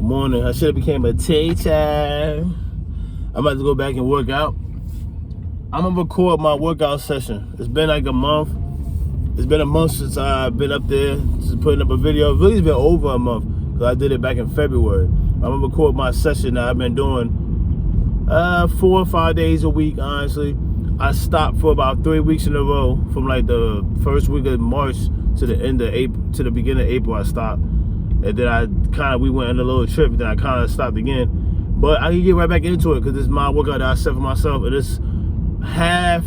morning. I should have became a teacher. I'm about to go back and work out. I'm gonna record my workout session. It's been like a month. It's been a month since I've been up there, just putting up a video. Really, it's been over a month because I did it back in February. I'm gonna record my session that I've been doing 4 or 5 days a week, honestly. I stopped for about 3 weeks in a row, from like the first week of March to the end of April, to the beginning of April. I stopped, and then we went on a little trip, and then I kind of stopped again. But I can get right back into it because this is my workout that I set for myself, and it's half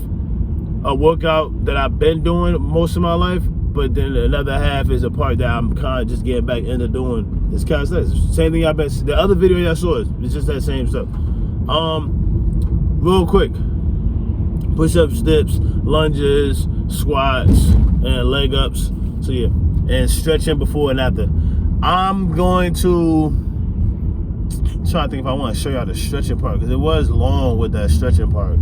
a workout that I've been doing most of my life, but then another half is a part that I'm kind of just getting back into doing. It's kind of same thing I've been. The other video y'all saw, it's just that same stuff. Real quick. Push-ups, dips, lunges, squats, and leg ups. So yeah, and stretching before and after. I'm going to try to think if I want to show y'all the stretching part, because it was long with that stretching part.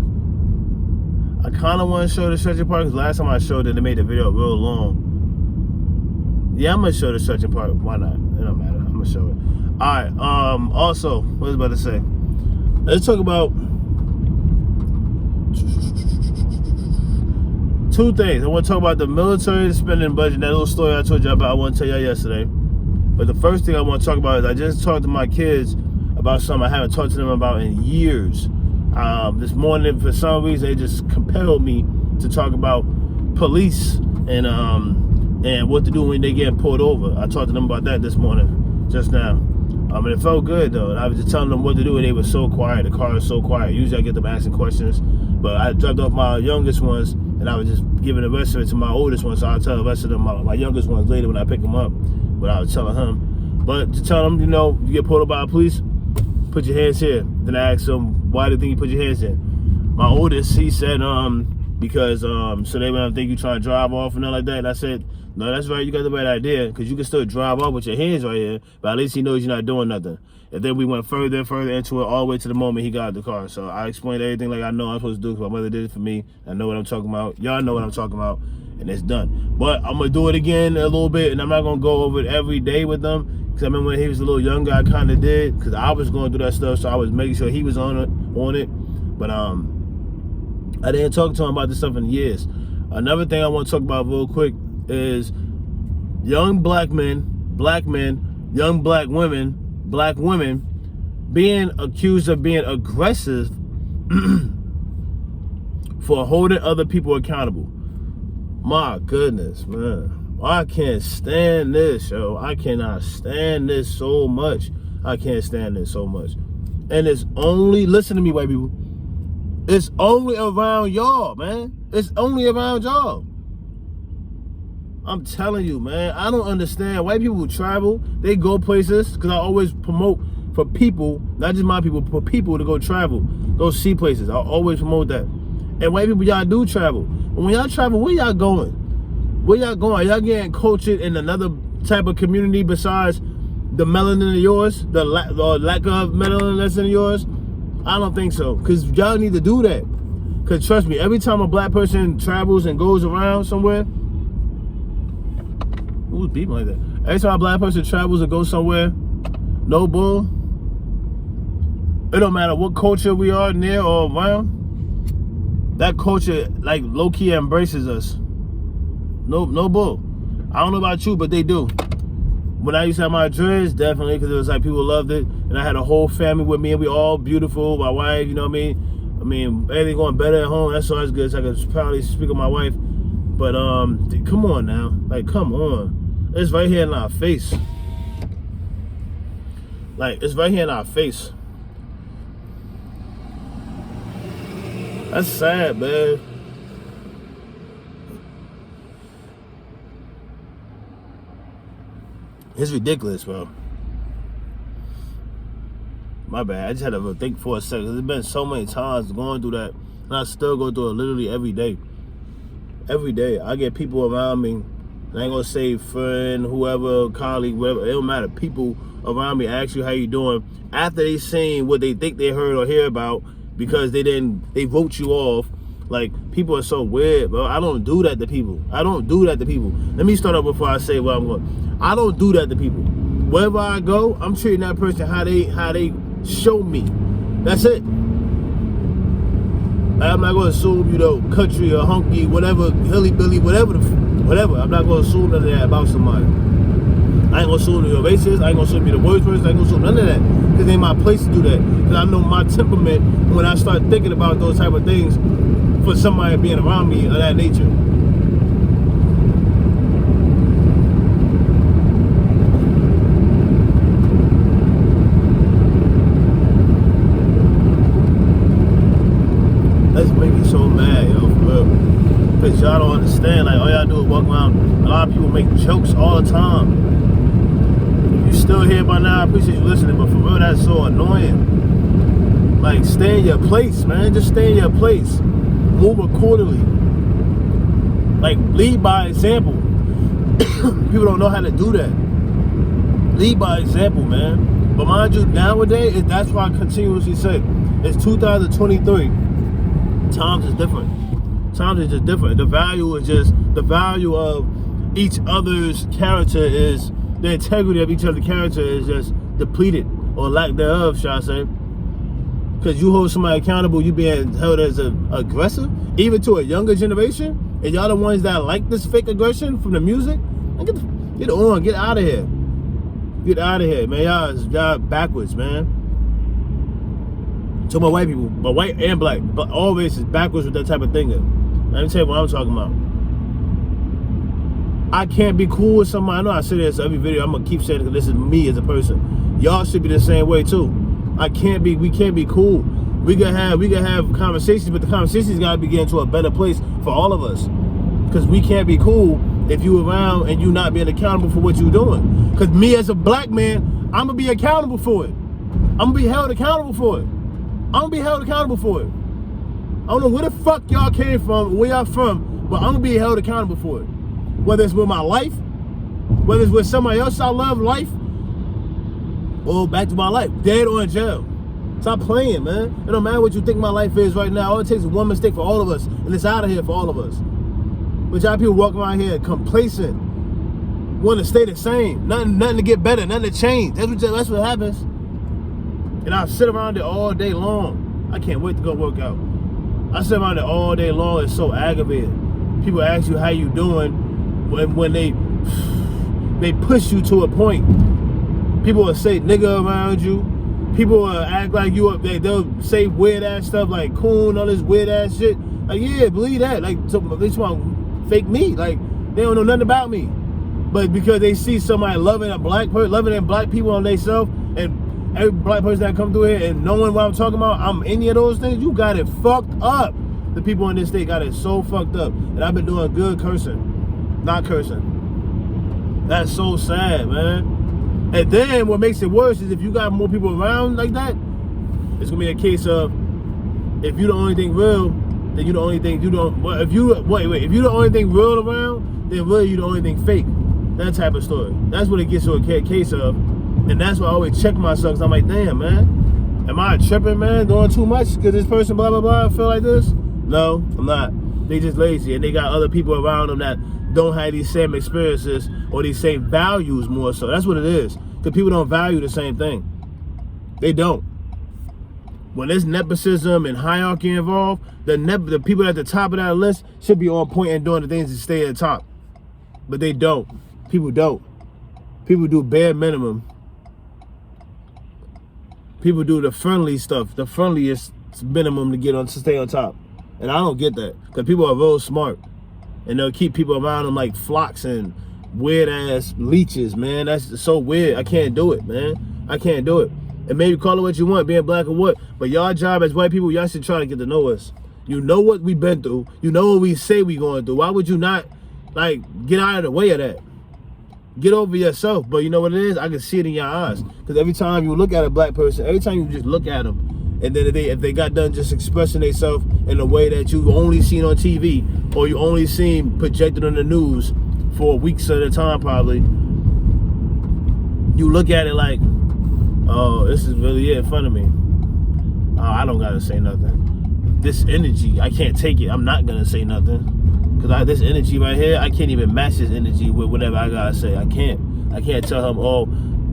I kind of want to show the stretching part because last time I showed it, they made the video real long. Yeah, I'm gonna show the stretching part. Why not? It don't matter. I'm gonna show it. All right. Also, what was I about to say? Let's talk about two things. I want to talk about the military spending budget, that little story I told you about. I want to tell y'all yesterday. But the first thing I want to talk about is I just talked to my kids about something I haven't talked to them about in years. This morning, for some reason, they just compelled me to talk about police and what to do when they get pulled over. I talked to them about that this morning, just now. And it felt good though. And I was just telling them what to do, and they were so quiet. The car was so quiet. Usually I get them asking questions, but I dropped off my youngest ones, and I was just giving the rest of it to my oldest one. So I'll tell the rest of them, my youngest ones, later when I pick them up. But I was telling him. But to tell them, you get pulled over by the police, put your hands here. Then I asked him, why do you think you put your hands in? My oldest, he said, because so they wouldn't think you trying to drive off and nothing like that. And I said, no, that's right, you got the right idea, because you can still drive off with your hands right here, but at least he knows you're not doing nothing. And then we went further and further into it, all the way to the moment he got out the car. So I explained everything like I know I'm supposed to do, because my mother did it for me. I know what I'm talking about. Y'all know what I'm talking about, and it's done. But I'm going to do it again a little bit, and I'm not going to go over it every day with them, because I remember when he was a little younger, I kind of did, because I was going through that stuff, so I was making sure he was on it. But I didn't talk to him about this stuff in years. Another thing I want to talk about real quick is young black men, young black women being accused of being aggressive for holding other people accountable. My goodness, man. I can't stand this, yo. I cannot stand this so much. I can't stand this so much. And it's only, listen to me, white people, it's only around y'all, man. It's only around y'all. I'm telling you, man, I don't understand. White people who travel, they go places, because I always promote for people, not just my people, for people to go travel, go see places. I always promote that. And white people, y'all do travel. But when y'all travel, where y'all going? Where y'all going? Are y'all getting cultured in another type of community besides the melanin of yours, the lack of melanin that's in yours? I don't think so, because y'all need to do that. Because trust me, every time a black person travels and goes around somewhere, who's beeping like that? Every time a black person travels and goes somewhere, no bull, it don't matter what culture we are near or around, that culture like low-key embraces us. No bull. I don't know about you, but they do. When I used to have my dreads, definitely, because it was like people loved it, and I had a whole family with me, and we all beautiful. My wife, you know what I mean? Everything going better at home. That's always good. So I could probably speak of my wife. But come on now, like come on. It's right here in our face. Like, it's right here in our face. That's sad, man. It's ridiculous, bro. My bad. I just had to think for a second. There's been so many times going through that, and I still go through it literally every day. Every day. I get people around me. I ain't gonna say friend, whoever, colleague, whatever. It don't matter. People around me ask you how you doing after they seen what they think they heard or hear about, because they wrote you off. Like, people are so weird, bro. I don't do that to people. Let me start up before I say what I'm going. I don't do that to people. wherever I go, I'm treating that person how they show me. That's it. I'm not gonna assume, country or hunky, whatever, hilly billy, whatever. I'm not gonna assume none of that about somebody. I ain't gonna assume you're racist. I ain't gonna assume you're the worst person. I ain't gonna assume none of that. Because it ain't my place to do that. Because I know my temperament when I start thinking about those type of things for somebody being around me of that nature. That's making me so mad, for real. Because y'all don't understand. Like, all y'all do is walk around. A lot of people make jokes all the time. You still here by now, I appreciate you listening, but for real, that's so annoying. Like, stay in your place, man. Just stay in your place. Move accordingly. Like, lead by example. People don't know how to do that. Lead by example, man. But mind you, nowadays, that's why I continuously say, it's 2023. Times is different. Times is just different. The value of each other's character is, the integrity of each other's character is just depleted, or lack thereof, shall I say. Because you hold somebody accountable, you being held as an aggressor, even to a younger generation, and y'all the ones that like this fake aggression from the music, get out of here. Get out of here, man. Y'all backwards, man. To my white people, but white and black, but all races backwards with that type of thing. Let me tell you what I'm talking about. I can't be cool with somebody. I know I say this every video. I'm gonna keep saying it because this is me as a person. Y'all should be the same way too. We can't be cool. We can have conversations, but the conversations gotta be getting to a better place for all of us. Because we can't be cool if you around and you not being accountable for what you're doing. Because me as a black man, I'm gonna be accountable for it. I'm gonna be held accountable for it. I don't know where the fuck y'all came from, where y'all from, but I'm gonna be held accountable for it. Whether it's with my life, whether it's with somebody else I love life, or back to my life, dead or in jail. Stop playing, man. It don't matter what you think my life is right now. All it takes is one mistake for all of us, and it's out of here for all of us. But y'all people walking around here complacent, want to stay the same, nothing to get better, nothing to change. That's what happens. And I sit around there all day long. I can't wait to go work out. I sit around there all day long. It's so aggravating. People ask you how you doing when they push you to a point. People will say nigga around you. People will act like they'll say weird ass stuff like coon, all this weird ass shit. Like, yeah, believe that. Like, so they just want to fake me. Like, they don't know nothing about me. But because they see somebody loving black people on themselves, and every black person that come through here and knowing what I'm talking about, I'm any of those things, you got it fucked up. The people in this state got it so fucked up. And I've been doing good not cursing. That's so sad, man. And then what makes it worse is if you got more people around like that, it's gonna be a case of, if you the only thing real, then you the only thing you don't. Well, if you the only thing real around, then really you the only thing fake. That type of story. That's what it gets to a case of. And that's why I always check myself, because I'm like, damn, man, am I tripping, man, doing too much because this person, blah, blah, blah, I feel like this? No, I'm not. They just lazy, and they got other people around them that don't have these same experiences or these same values more so. That's what it is, because people don't value the same thing. They don't. When there's nepotism and hierarchy involved, the people at the top of that list should be on point and doing the things to stay at the top. But they don't. People don't. People do bare minimum. People do the friendly stuff, the friendliest minimum to stay on top. And I don't get that, because people are real smart. And they'll keep people around them like flocks and weird ass leeches, man. That's so weird. I can't do it, man. I can't do it. And maybe call it what you want, being black or what, but y'all job as white people, y'all should try to get to know us. You know what we've been through. You know what we say we going through. Why would you not, like, get out of the way of that? Get over yourself. But you know what it is? I can see it in your eyes. Because every time you look at a black person, every time you just look at them, and then if they got done just expressing themselves in a way that you only seen on TV, or you only seen projected on the news for weeks at a time probably, you look at it like, oh, this is really it in front of me. Oh, I don't gotta say nothing. This energy, I can't take it. I'm not gonna say nothing. Because this energy right here, I can't even match this energy with whatever I gotta say. I can't tell him, oh,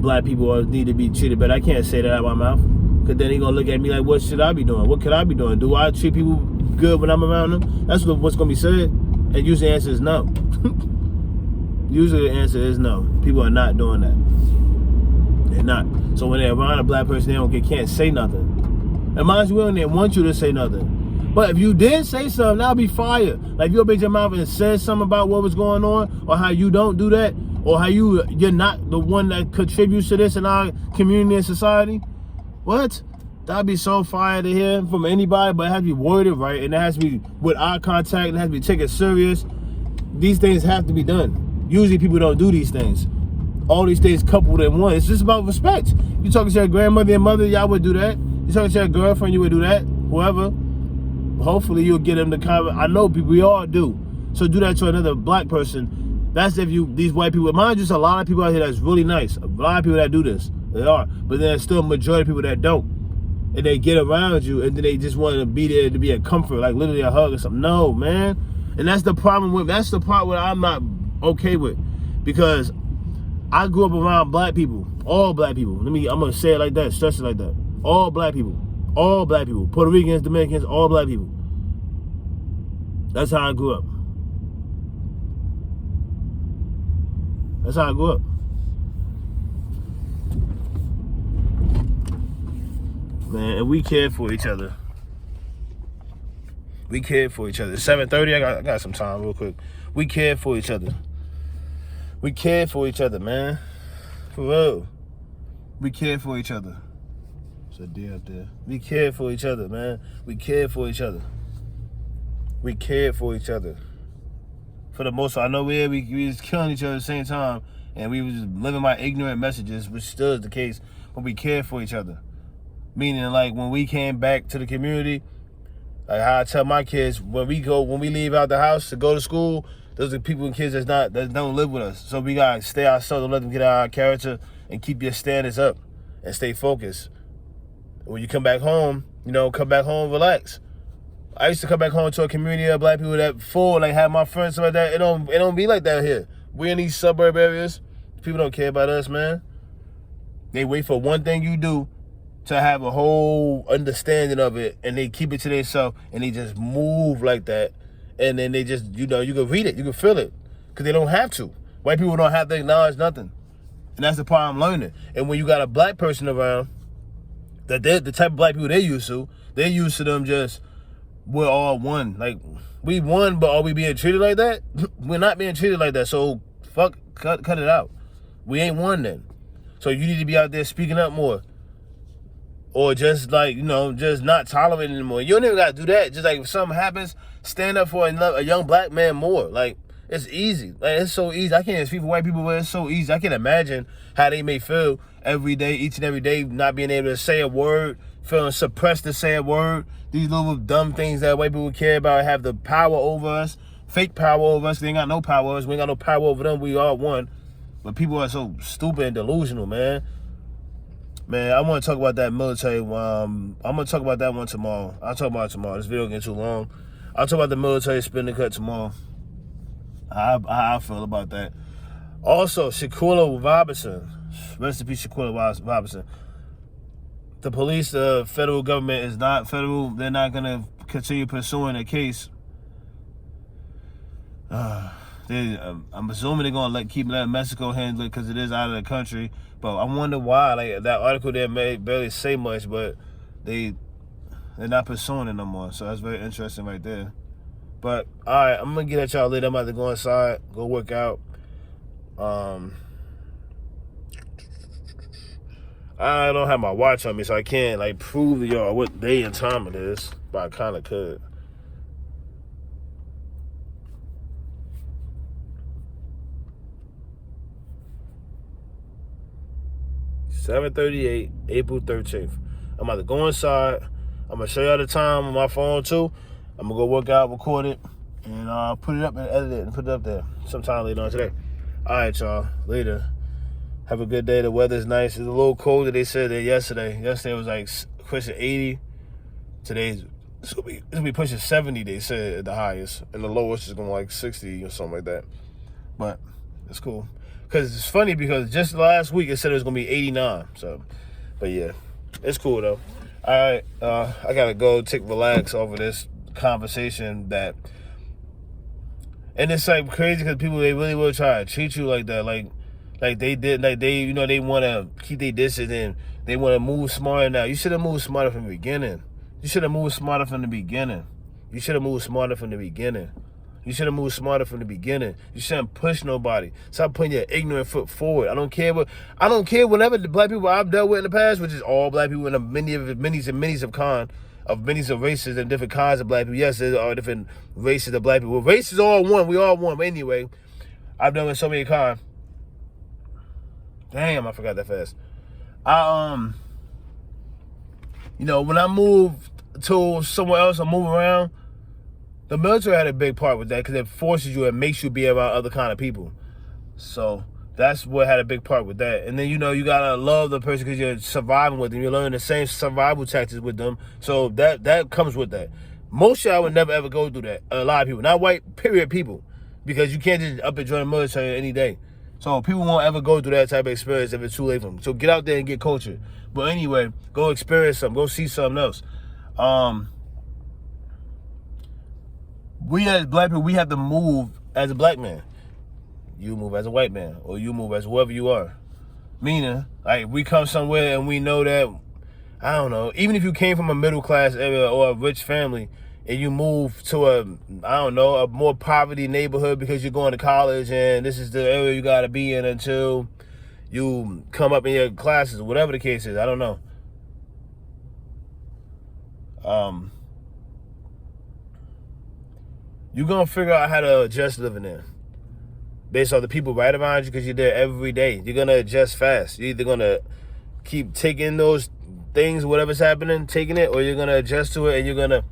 black people need to be treated better. I can't say that out of my mouth, because then he gonna look at me like, what should I be doing? What could I be doing? Do I treat people good when I'm around them? That's what's gonna be said. And usually the answer is no. Usually the answer is no. People are not doing that. They're not. So when they're around a black person, they can't say nothing. And mind you, they want you to say nothing. But if you did say something, that'll be fire. Like if you opened your mouth and said something about what was going on, or how you don't do that, or how you're not the one that contributes to this in our community and society. What? That'd be so fire to hear from anybody, but it has to be worded right, and it has to be with eye contact, and it has to be taken serious. These things have to be done. Usually people don't do these things. All these things coupled in one. It's just about respect. You talking to your grandmother and mother, y'all would do that. You talking to your girlfriend, you would do that. Whoever. Hopefully you'll get them to comment. I know people, we all do. So do that to another black person. That's if these white people, mind you, just a lot of people out here that's really nice. A lot of people that do this. They are. But there's still a majority of people that don't. And they get around you, and then they just want to be there to be a comfort, like literally a hug or something. No, man. And that's the problem with, that's the part where I'm not okay with. Because I grew up around black people, all black people. I'm going to say it like that, stress it like that. All black people, Puerto Ricans, Dominicans, all black people. That's how I grew up. That's how I grew up. Man, and we cared for each other. We cared for each other. 7:30, I got some time real quick. We cared for each other. We cared for each other, man. For real. We cared for each other. There's a deer up there. We cared for each other, man. We cared for each other. We cared for each other. For the most part, I know we was killing each other at the same time, and we was living by ignorant messages, which still is the case, but we cared for each other. Meaning, like, when we came back to the community, like how I tell my kids, when we leave out the house to go to school, those are people and kids that don't live with us. So we gotta stay ourselves and let them get out our character and keep your standards up and stay focused. When you come back home, relax. I used to come back home to a community of black people that full, like have my friends, stuff like that. It don't be like that here. We're in these suburb areas. People don't care about us, man. They wait for one thing you do to have a whole understanding of it, and they keep it to themselves, and they just move like that, and then they just, you can read it, you can feel it, because they don't have to. White people don't have to acknowledge nothing, and that's the part I'm learning. And when you got a black person around, that they're the type of black people they're used to them just, we're all one. Like, we one, but are we being treated like that? We're not being treated like that, so cut it out. We ain't one then. So you need to be out there speaking up more. Or just like, just not tolerating anymore. You don't even got to do that. Just like if something happens, stand up for a young black man more. Like, it's easy. Like, it's so easy. I can't speak for white people, but it's so easy. I can imagine how they may feel every day, each and every day, not being able to say a word, feeling suppressed to say a word. These little dumb things that white people care about have the power over us, fake power over us. They ain't got no power over us. We ain't got no power over them. We are one. But people are so stupid and delusional, man. Man, I want to talk about that military. I'm going to talk about that one tomorrow. I'll talk about it tomorrow. This video getting too long. I'll talk about the military spending cut tomorrow. How I feel about that. Also, Shanquella Robinson. Rest in peace, Shanquella Robinson. The police, the federal government is not federal. They're not going to continue pursuing a case. I'm assuming they're going to keep letting Mexico handle it because it is out of the country. But I wonder why. Like, that article there may barely say much, but they're not pursuing it no more. So that's very interesting right there. But, all right, I'm going to get at y'all later. I'm about to go inside, go work out. I don't have my watch on me, so I can't, like, prove to y'all what day and time it is. But I kind of could. $7:38, April 13th. I'm about to go inside. I'm going to show y'all the time on my phone, too. I'm going to go work out, record it, and put it up and edit it and put it up there sometime later on today. All right, y'all. Later. Have a good day. The weather's nice. It's a little colder, they said, than yesterday. Yesterday was like pushing 80. Today's it's going to be pushing 70, they said, at the highest. And the lowest is going to like 60 or something like that. But it's cool. Because it's funny because just last week it said it was going to be 89. So, but yeah, it's cool though. All right, I got to go relax over this conversation that, and it's like crazy because people, they really will try to treat you like that. Like they did, like they want to keep their distance and they want to move smarter now. You should have moved smarter from the beginning. You should have moved smarter from the beginning. You should have moved smarter from the beginning. You should have moved smarter from the beginning. You shouldn't push nobody. Stop putting your ignorant foot forward. I don't care whenever the black people I've dealt with in the past, which is all black people and many of races and different kinds of black people. Yes, there are different races of black people. Race is all one. We all one. But anyway, I've dealt with so many kinds. Damn, I forgot that fast. When I moved to somewhere else or move around, the military had a big part with that because it forces you and makes you be around other kind of people. So that's what had a big part with that. And then, you got to love the person because you're surviving with them. You're learning the same survival tactics with them. So that comes with that. Most y'all would never, ever go through that. A lot of people. Not white, period, people. Because you can't just up and join the military any day. So people won't ever go through that type of experience if it's too late for them. So get out there and get culture. But anyway, go experience something. Go see something else. We as black people, we have to move as a black man. You move as a white man, or you move as whoever you are. Meaning, like, we come somewhere and we know that, I don't know, even if you came from a middle class area or a rich family, and you move to a more poverty neighborhood because you're going to college and this is the area you got to be in until you come up in your classes, whatever the case is, I don't know. You're going to figure out how to adjust living there based on the people right around you because you're there every day. You're going to adjust fast. You're either going to keep taking those things, whatever's happening, taking it, or you're going to adjust to it and you're going to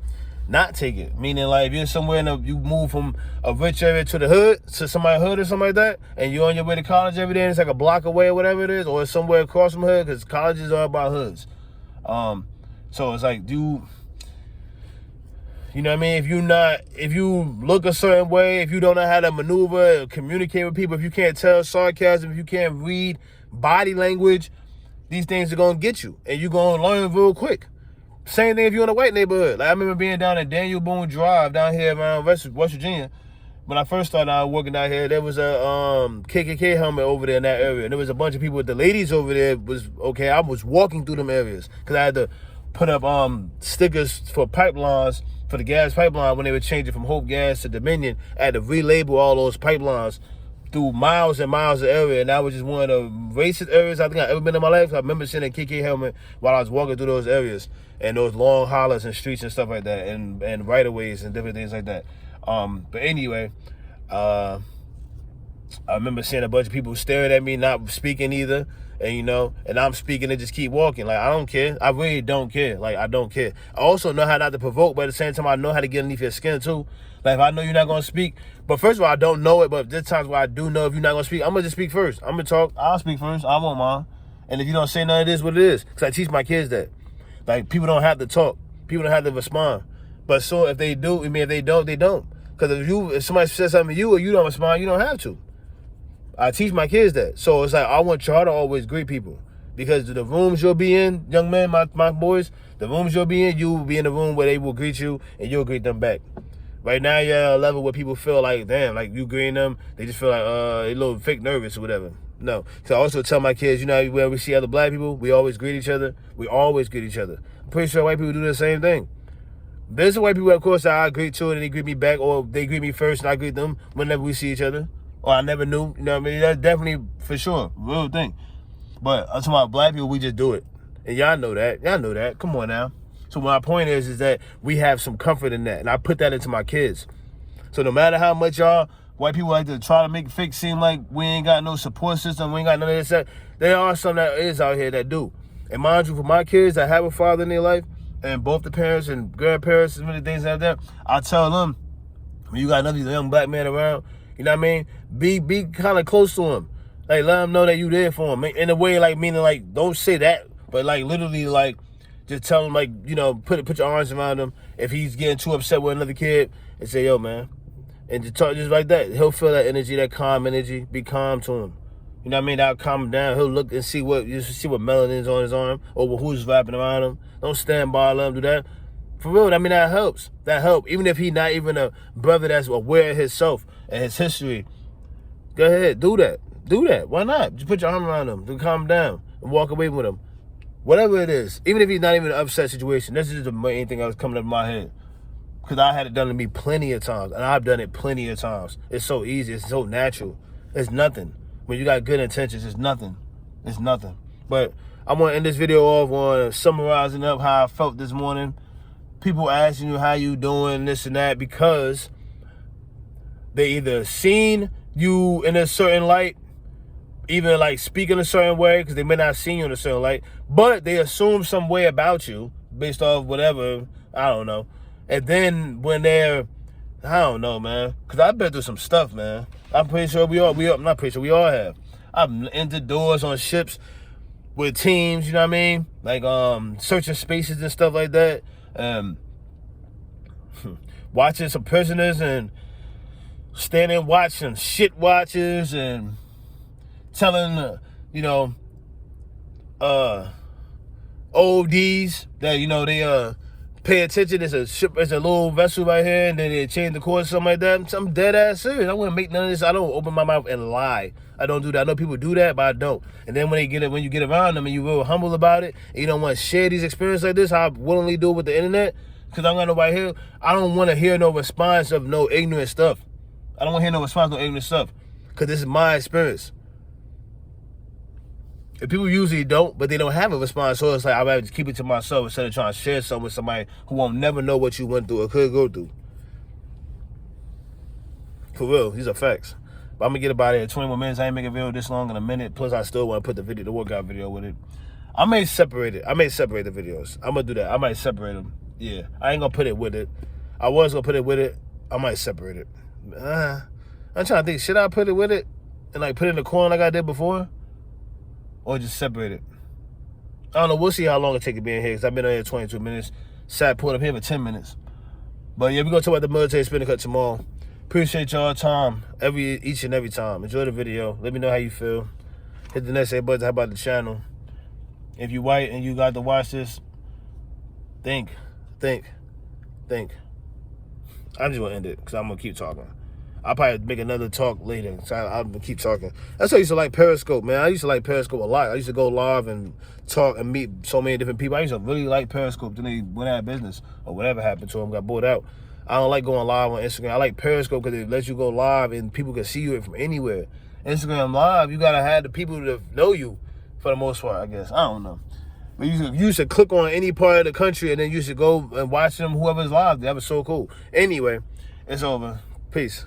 not take it. Meaning, like, if you're somewhere you move from a rich area to the hood, to somebody's hood or something like that, and you're on your way to college every day and it's like a block away or whatever it is, or it's somewhere across from hood because colleges are about hoods. So it's like, you know what I mean? If you look a certain way, if you don't know how to maneuver, or communicate with people, if you can't tell sarcasm, if you can't read body language, these things are going to get you. And you're going to learn real quick. Same thing if you're in a white neighborhood. Like, I remember being down at Daniel Boone Drive down here around West Virginia. When I first started out working down here, there was a KKK helmet over there in that area. And there was a bunch of people. The ladies over there was okay. I was walking through them areas because I had to put up stickers for pipelines, for the gas pipeline when they were changing from Hope Gas to Dominion. I had to relabel all those pipelines through miles and miles of area, and that was just one of the racist areas I think I've ever been in my life. I remember seeing a KK helmet while I was walking through those areas and those long hollers and streets and stuff like that, and right-of-ways and different things like that. But anyway, I remember seeing a bunch of people staring at me, not speaking either. And, and I'm speaking and just keep walking. Like, I don't care. I really don't care. Like, I don't care. I also know how not to provoke, but at the same time, I know how to get underneath your skin, too. Like, if I know you're not going to speak, but first of all, I don't know it, but there's times where I do know if you're not going to speak, I'm going to just speak first. I'm going to talk. I'll speak first. I won't mind. And if you don't say nothing, it is what it is. Because I teach my kids that. Like, people don't have to talk. People don't have to respond. But so if they do, if they don't, they don't. Because if somebody says something to you or you don't respond, you don't have to. I teach my kids that. So it's like, I want y'all to always greet people. Because the rooms you'll be in, young men, my boys, the rooms you'll be in, you will be in the room where they will greet you and you'll greet them back. Right now, you're at a level where people feel like, damn, like you greeting them, they just feel like a little fake nervous or whatever. No. So I also tell my kids, where we see other black people, we always greet each other. We always greet each other. I'm pretty sure white people do the same thing. There's some white people, of course, that I greet too and they greet me back, or they greet me first and I greet them whenever we see each other. Or I never knew, you know what I mean? That's definitely, for sure, real thing. But I'm talking about black people, we just do it. And y'all know that. Y'all know that. Come on now. So my point is that we have some comfort in that. And I put that into my kids. So no matter how much y'all white people like to try to make fake seem like we ain't got no support system, we ain't got none of this, there are some that is out here that do. And mind you, for my kids that have a father in their life, and both the parents and grandparents and many things like that, I tell them, when you got another young black man around, you know what I mean? Be kind of close to him. Like, let him know that you there for him. In a way, like, meaning, like, don't say that. But, like, literally, like, just tell him, like, put your arms around him. If he's getting too upset with another kid, and say, yo, man. And just talk just like that. He'll feel that energy, that calm energy. Be calm to him. You know what I mean? That'll calm him down. He'll look and see what melanin's on his arm or who's wrapping around him. Don't stand by, let him do that. For real, I mean, that helps. That helps. Even if he's not even a brother that's aware of himself and his history, go ahead, do that. Do that. Why not? Just put your arm around him to calm him down and walk away with him. Whatever it is. Even if he's not even in an upset situation. This is the main thing that was coming up in my head. Because I had it done to me plenty of times. And I've done it plenty of times. It's so easy. It's so natural. It's nothing. When you got good intentions, it's nothing. It's nothing. But I want to end this video off on summarizing up how I felt this morning. People asking you how you doing, this and that, because they either seen you in a certain light, even like speaking a certain way, because they may not seen you in a certain light, but they assume some way about you based off whatever, I don't know. And then when they're, I don't know, man, because I've been through some stuff, man. I'm pretty sure I'm not pretty sure we all have. I've entered doors on ships with teams, you know what I mean? Like searching spaces and stuff like that. Watching some prisoners and standing watching shit watchers and telling, ODs that, they pay attention. There's a ship, there's a little vessel right here, and then they change the course, something like that. I'm dead ass serious. I wouldn't make none of this. I don't open my mouth and lie. I don't do that. I know people do that, but I don't. And then when you get around them and you're real humble about it, and you don't want to share these experiences like this, how I willingly do it with the internet, because I'm got nobody here. I don't want to hear no response of no ignorant stuff. I don't want to hear no response of no ignorant stuff, because this is my experience. And people usually don't, but they don't have a response, so it's like I'd rather just keep it to myself instead of trying to share something with somebody who won't never know what you went through or could go through. For real, these are facts. But I'm gonna get about it. 20 more minutes. I ain't making a video this long in a minute. Plus, I still want to put the workout video with it. I may separate it. I may separate the videos. I'm gonna do that. I might separate them. Yeah, I ain't gonna put it with it. I was gonna put it with it. I might separate it. I'm trying to think. Should I put it with it and like put it in the corner like I did before? Or just separate it? I don't know. We'll see how long it take to be in here, because I've been on here 22 minutes. Sat pulling up here for 10 minutes. But yeah, we're going to talk about the military spinning cut tomorrow. Appreciate y'all time each and every time. Enjoy the video. Let me know how you feel. Hit the next button. How about the channel? If you white and you got to watch this, think. I'm just going to end it, because I'm going to keep talking. I'll probably make another talk later, so I'll keep talking. That's why I used to like Periscope, man. I used to like Periscope a lot. I used to go live and talk and meet so many different people. I used to really like Periscope. Then they went out of business or whatever happened to them, got bought out. I don't like going live on Instagram. I like Periscope because it lets you go live and people can see you from anywhere. Instagram Live, you got to have the people to know you for the most part, I guess. I don't know. But you should click on any part of the country and then you should go and watch them, whoever's live. That was so cool. Anyway, it's over. Peace.